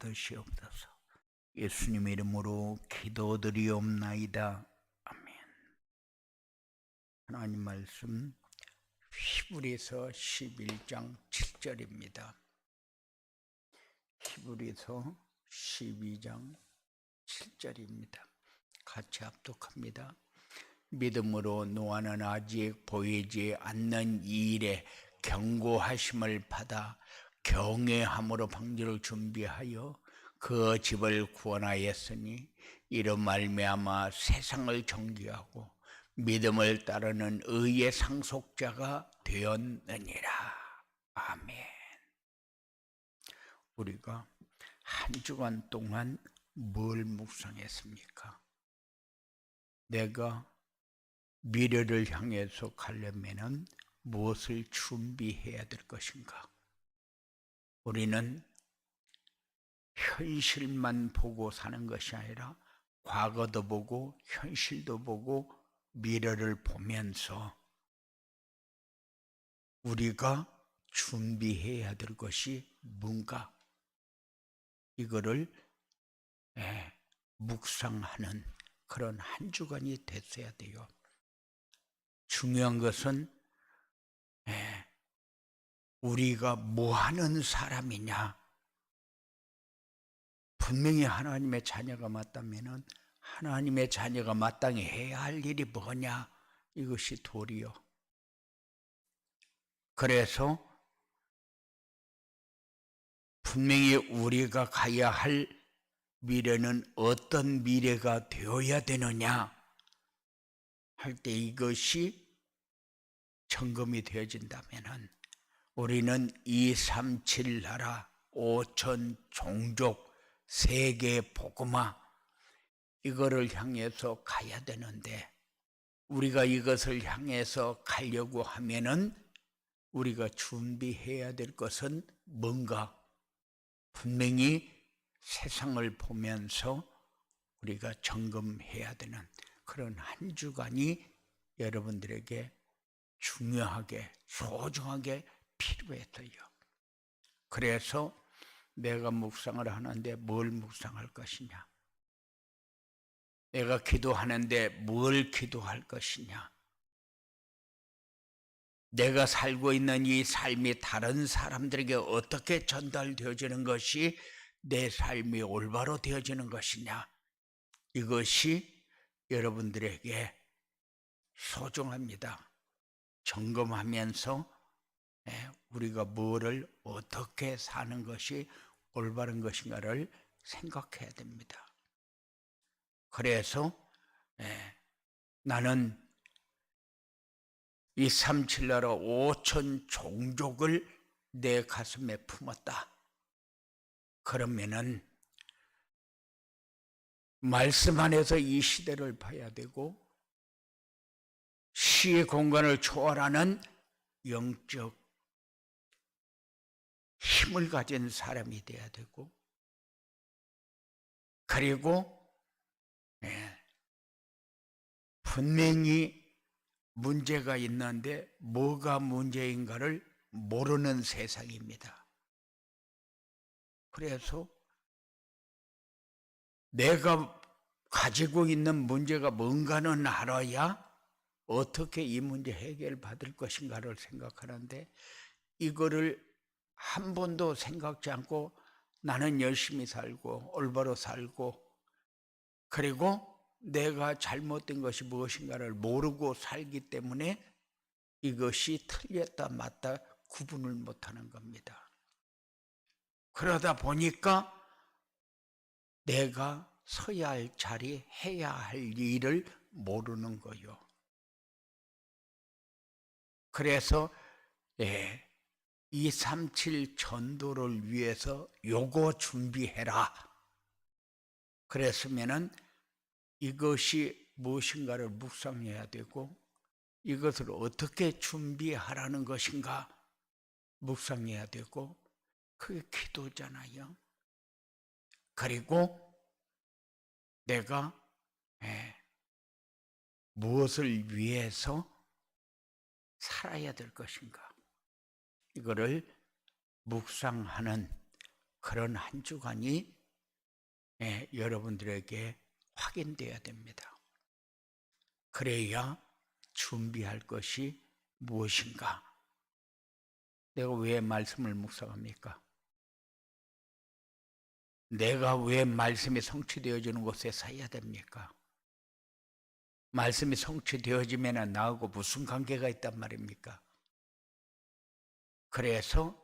받으시옵소서. 예수님 이름으로 기도드리옵나이다. 아멘. 하나님 말씀 히브리서 11장 7절입니다. 히브리서 12장 7절입니다. 같이 합독합니다. 믿음으로 노아는 아직 보이지 않는 이 일에 경고하심을 받아 경외함으로 방주를 준비하여 그 집을 구원하였으니 이로 말미암아 세상을 정죄하고 믿음을 따르는 의의 상속자가 되었느니라. 아멘. 우리가 한 주간 동안 뭘 묵상했습니까? 내가 미래를 향해서 가려면 무엇을 준비해야 될 것인가? 우리는 현실만 보고 사는 것이 아니라 과거도 보고 현실도 보고 미래를 보면서 우리가 준비해야 될 것이 뭔가, 이거를 묵상하는 그런 한 주간이 됐어야 돼요. 중요한 것은 우리가 뭐 하는 사람이냐. 분명히 하나님의 자녀가 맞다면 하나님의 자녀가 마땅히 해야 할 일이 뭐냐, 이것이 도리요. 그래서 분명히 우리가 가야 할 미래는 어떤 미래가 되어야 되느냐 할 때 이것이 점검이 되어진다면 우리는 237 나라 5천 종족 세계 복음화, 이거를 향해서 가야 되는데, 우리가 이것을 향해서 가려고 하면은 우리가 준비해야 될 것은 뭔가, 분명히 세상을 보면서 우리가 점검해야 되는 그런 한 주간이 여러분들에게 중요하게 소중하게 필요했어요. 그래서 내가 묵상을 하는데 뭘 묵상할 것이냐, 내가 기도하는데 뭘 기도할 것이냐, 내가 살고 있는 이 삶이 다른 사람들에게 어떻게 전달되어지는 것이 내 삶이 올바로 되어지는 것이냐, 이것이 여러분들에게 소중합니다. 점검하면서 우리가 뭐를 어떻게 사는 것이 올바른 것인가를 생각해야 됩니다. 그래서 나는 237 나라 5천 종족을 내 가슴에 품었다. 그러면은 말씀 안에서 이 시대를 봐야 되고 시의 공간을 초월하는 영적 힘을 가진 사람이 돼야 되고, 그리고 분명히 문제가 있는데 뭐가 문제인가를 모르는 세상입니다. 그래서 내가 가지고 있는 문제가 뭔가는 알아야 어떻게 이 문제 해결받을 것인가를 생각하는데, 이거를 한 번도 생각지 않고 나는 열심히 살고 올바로 살고, 그리고 내가 잘못된 것이 무엇인가를 모르고 살기 때문에 이것이 틀렸다 맞다 구분을 못하는 겁니다. 그러다 보니까 내가 서야 할 자리, 해야 할 일을 모르는 거요. 그래서 237 전도를 위해서 요거 준비해라. 그랬으면은 이것이 무엇인가를 묵상해야 되고, 이것을 어떻게 준비하라는 것인가 묵상해야 되고, 그게 기도잖아요. 그리고 내가 무엇을 위해서 살아야 될 것인가, 이거를 묵상하는 그런 한 주간이 여러분들에게 확인되어야 됩니다. 그래야 준비할 것이 무엇인가? 내가 왜 말씀을 묵상합니까? 내가 왜 말씀이 성취되어지는 곳에 서야 됩니까? 말씀이 성취되어지면 나하고 무슨 관계가 있단 말입니까? 그래서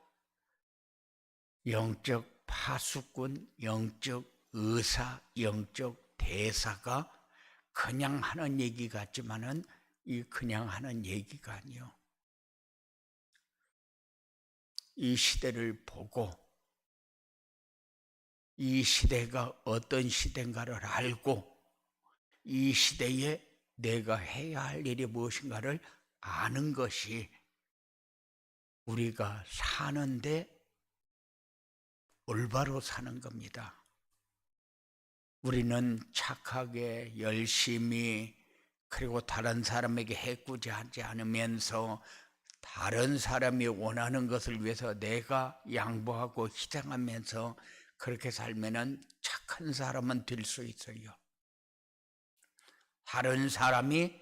영적 파수꾼, 영적 의사, 영적 대사가 그냥 하는 얘기 같지만은 이 그냥 하는 얘기가 아니요. 이 시대를 보고 이 시대가 어떤 시대인가를 알고 이 시대에 내가 해야 할 일이 무엇인가를 아는 것이 우리가 사는데 올바로 사는 겁니다. 우리는 착하게 열심히 그리고 다른 사람에게 해코지하지 않으면서 다른 사람이 원하는 것을 위해서 내가 양보하고 희생하면서 그렇게 살면은 착한 사람은 될 수 있어요. 다른 사람이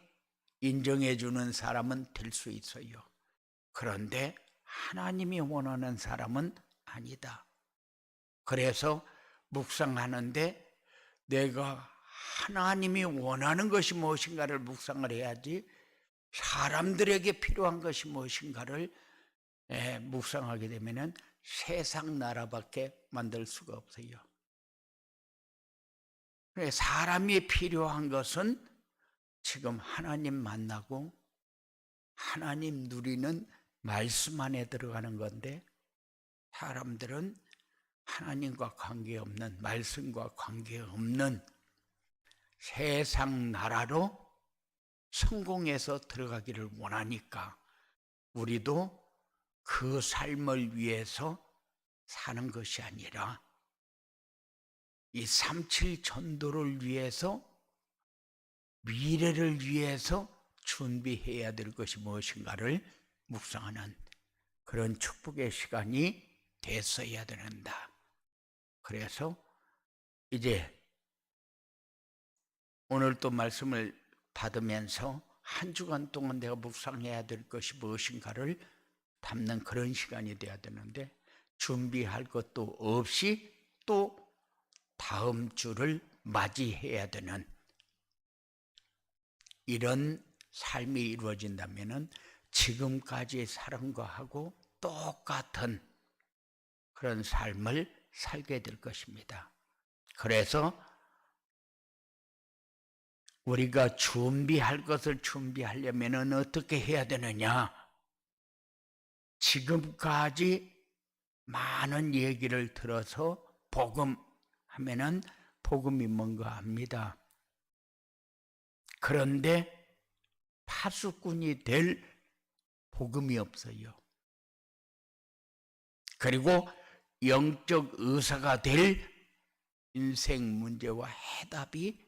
인정해 주는 사람은 될 수 있어요. 그런데 하나님이 원하는 사람은 아니다. 그래서 묵상하는데 내가 하나님이 원하는 것이 무엇인가를 묵상을 해야지 사람들에게 필요한 것이 무엇인가를 묵상하게 되면 세상 나라밖에 만들 수가 없어요. 사람이 필요한 것은 지금 하나님 만나고 하나님 누리는 말씀 안에 들어가는 건데 사람들은 하나님과 관계없는 말씀과 관계없는 세상 나라로 성공해서 들어가기를 원하니까 우리도 그 삶을 위해서 사는 것이 아니라 이 37 전도를 위해서 미래를 위해서 준비해야 될 것이 무엇인가를 묵상하는 그런 축복의 시간이 됐어야 된다. 그래서 이제 오늘 또 말씀을 받으면서 한 주간 동안 내가 묵상해야 될 것이 무엇인가를 담는 그런 시간이 돼야 되는데 준비할 것도 없이 또 다음 주를 맞이해야 되는 이런 삶이 이루어진다면 지금까지 살은 거하고 똑같은 그런 삶을 살게 될 것입니다. 그래서 우리가 준비할 것을 준비하려면 어떻게 해야 되느냐? 지금까지 많은 얘기를 들어서 복음 하면은 복음이 뭔가 압니다. 그런데 파수꾼이 될 복음이 없어요. 그리고 영적 의사가 될 인생 문제와 해답이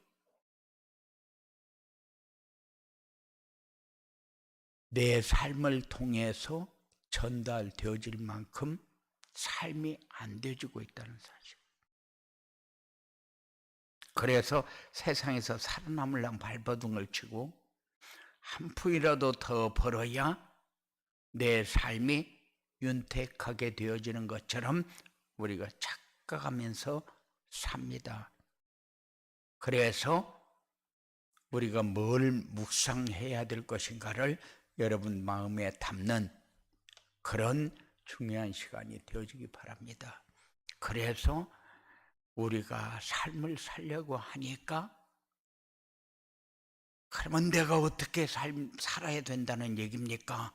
내 삶을 통해서 전달되어질 만큼 삶이 안 되어지고 있다는 사실. 그래서 세상에서 살아남으려면 발버둥을 치고 한 푼이라도 더 벌어야 내 삶이 윤택하게 되어지는 것처럼 우리가 착각하면서 삽니다. 그래서 우리가 뭘 묵상해야 될 것인가를 여러분 마음에 담는 그런 중요한 시간이 되어지기 바랍니다. 그래서 우리가 삶을 살려고 하니까 그러면 내가 어떻게 살아야 된다는 얘기입니까?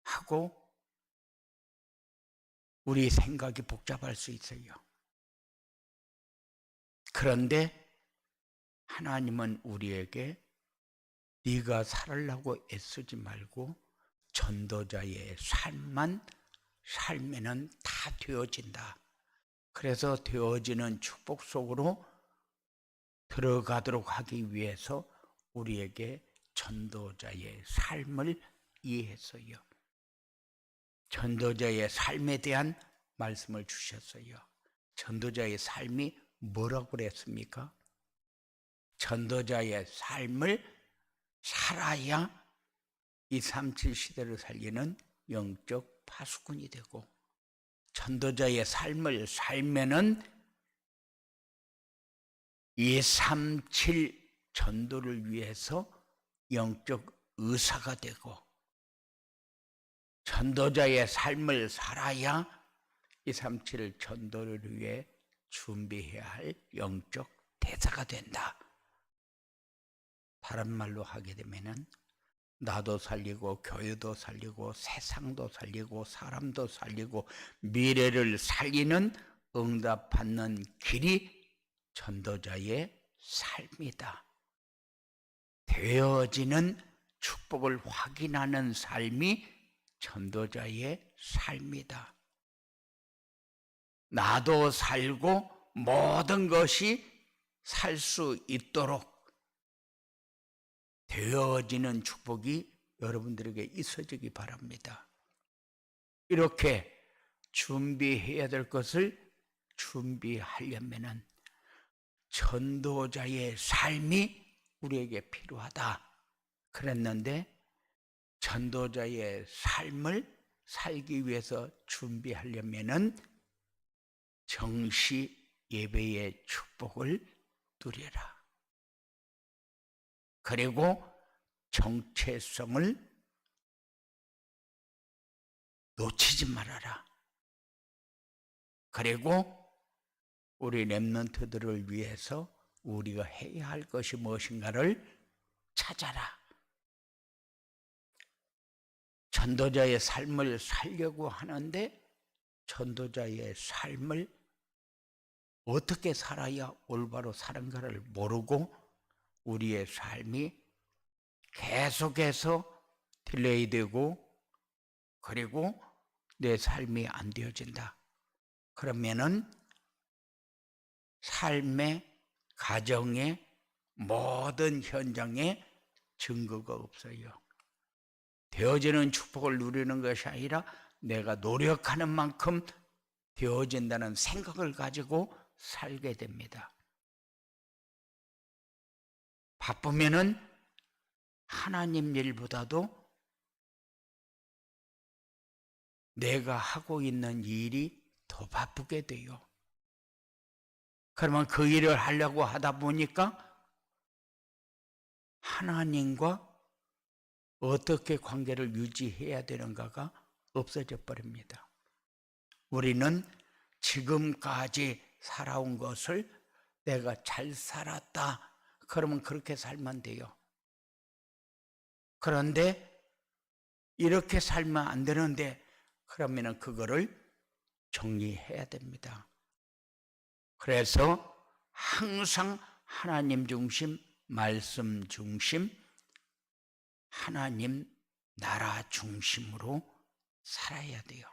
하고 우리 생각이 복잡할 수 있어요. 그런데 하나님은 우리에게 네가 살으려고 애쓰지 말고 전도자의 삶만 살면은 다 되어진다. 그래서 되어지는 축복 속으로 들어가도록 하기 위해서 우리에게 전도자의 삶을 이해했어요. 전도자의 삶에 대한 말씀을 주셨어요. 전도자의 삶이 뭐라고 그랬습니까? 전도자의 삶을 살아야 237 시대를 살리는 영적 파수꾼이 되고, 전도자의 삶을 살면은 237 전도를 위해서 영적 의사가 되고, 전도자의 삶을 살아야 237 전도를 위해 준비해야 할 영적 대사가 된다. 다른 말로 하게 되면은 나도 살리고 교회도 살리고 세상도 살리고 사람도 살리고 미래를 살리는 응답받는 길이 전도자의 삶이다. 되어지는 축복을 확인하는 삶이 전도자의 삶이다. 나도 살고 모든 것이 살 수 있도록 되어지는 축복이 여러분들에게 있어지기 바랍니다. 이렇게 준비해야 될 것을 준비하려면은 전도자의 삶이 우리에게 필요하다 그랬는데, 전도자의 삶을 살기 위해서 준비하려면은 정시 예배의 축복을 누려라. 그리고 정체성을 놓치지 말아라. 그리고 우리 렘넌트들을 위해서 우리가 해야 할 것이 무엇인가를 찾아라. 전도자의 삶을 살려고 하는데 전도자의 삶을 어떻게 살아야 올바로 사는가를 모르고 우리의 삶이 계속해서 딜레이되고 그리고 내 삶이 안 되어진다. 그러면은 삶의 가정의 모든 현장에 증거가 없어요. 되어지는 축복을 누리는 것이 아니라 내가 노력하는 만큼 되어진다는 생각을 가지고 살게 됩니다. 바쁘면은 하나님 일보다도 내가 하고 있는 일이 더 바쁘게 돼요. 그러면 그 일을 하려고 하다 보니까 하나님과 어떻게 관계를 유지해야 되는가가 없어져 버립니다. 우리는 지금까지 살아온 것을 내가 잘 살았다 그러면 그렇게 살면 돼요. 그런데 이렇게 살면 안 되는데 그러면 그거를 정리해야 됩니다. 그래서 항상 하나님 중심, 말씀 중심, 하나님 나라 중심으로 살아야 돼요.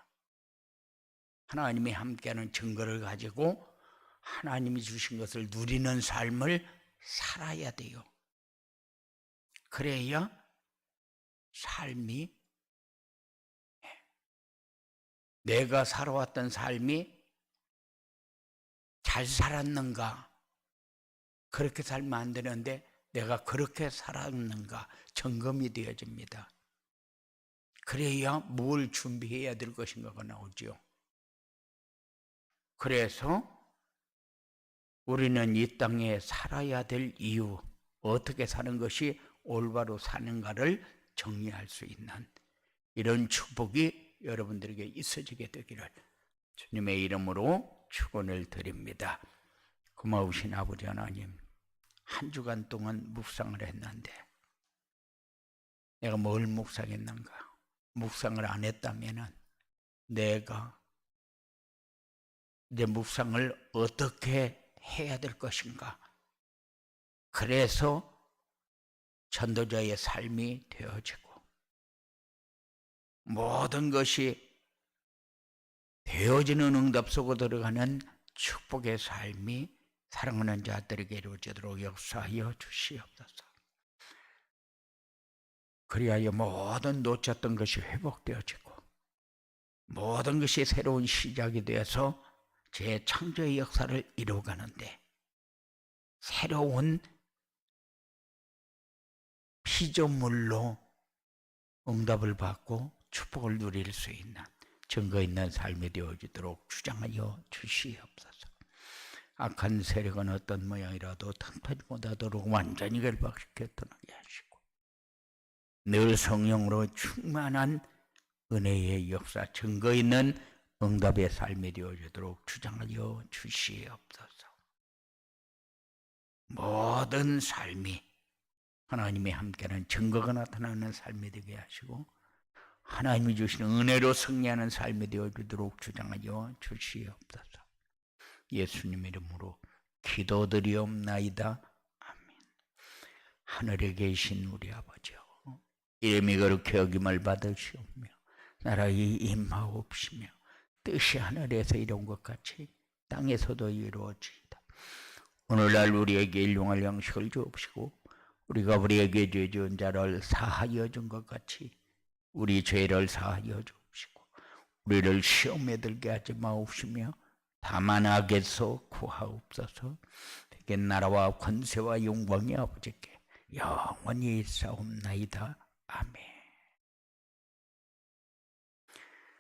하나님이 함께하는 증거를 가지고 하나님이 주신 것을 누리는 삶을 살아야 돼요. 그래야 삶이, 내가 살아왔던 삶이 잘 살았는가, 그렇게 살면 안 되는데 내가 그렇게 살았는가 점검이 되어집니다. 그래야 뭘 준비해야 될 것인가가 나오죠. 그래서 우리는 이 땅에 살아야 될 이유, 어떻게 사는 것이 올바로 사는가를 정리할 수 있는 이런 축복이 여러분들에게 있어지게 되기를 주님의 이름으로 축원을 드립니다. 고마우신 아버지 하나님, 한 주간 동안 묵상을 했는데 내가 뭘 묵상했는가? 묵상을 안 했다면 내가 이제 묵상을 어떻게 해야 될 것인가? 그래서 전도자의 삶이 되어지고 모든 것이 되어지는 응답 속으로 들어가는 축복의 삶이 사랑하는 자들에게 이루어지도록 역사하여 주시옵소서. 그리하여 모든 놓쳤던 것이 회복되어지고 모든 것이 새로운 시작이 되어서 재창조의 역사를 이루어가는데 새로운 피조물로 응답을 받고 축복을 누릴 수 있는 증거 있는 삶이 되어지도록 주장하여 주시옵소서. 악한 세력은 어떤 모양이라도 틈타지 못하도록 완전히 결박시켜 떠나게 하시고 늘 성령으로 충만한 은혜의 역사, 증거 있는 응답의 삶이 되어지도록 주장하여 주시옵소서. 모든 삶이 하나님의 함께하는 증거가 나타나는 삶이 되게 하시고 하나님이 주시는 은혜로 승리하는 삶이 되어지도록 주장하여 주시옵소서. 예수님 이름으로 기도드리옵나이다. 아멘. 하늘에 계신 우리 아버지여, 이름이 거룩히 여김을 받으시오며 나라의 임하옵시며 뜻이 하늘에서 이룬 것 같이 땅에서도 이루어지이다. 오늘날 우리에게 일용할 양식을 주옵시고 우리가 우리에게 죄 지은 자를 사하여 준 것 같이 우리 죄를 사하여 주옵시고 우리를 시험에 들게 하지 마옵시며 다만 악에서 구하옵소서. 대개 나라와 권세와 영광이 아버지께 영원히 있사옵나이다. 아멘.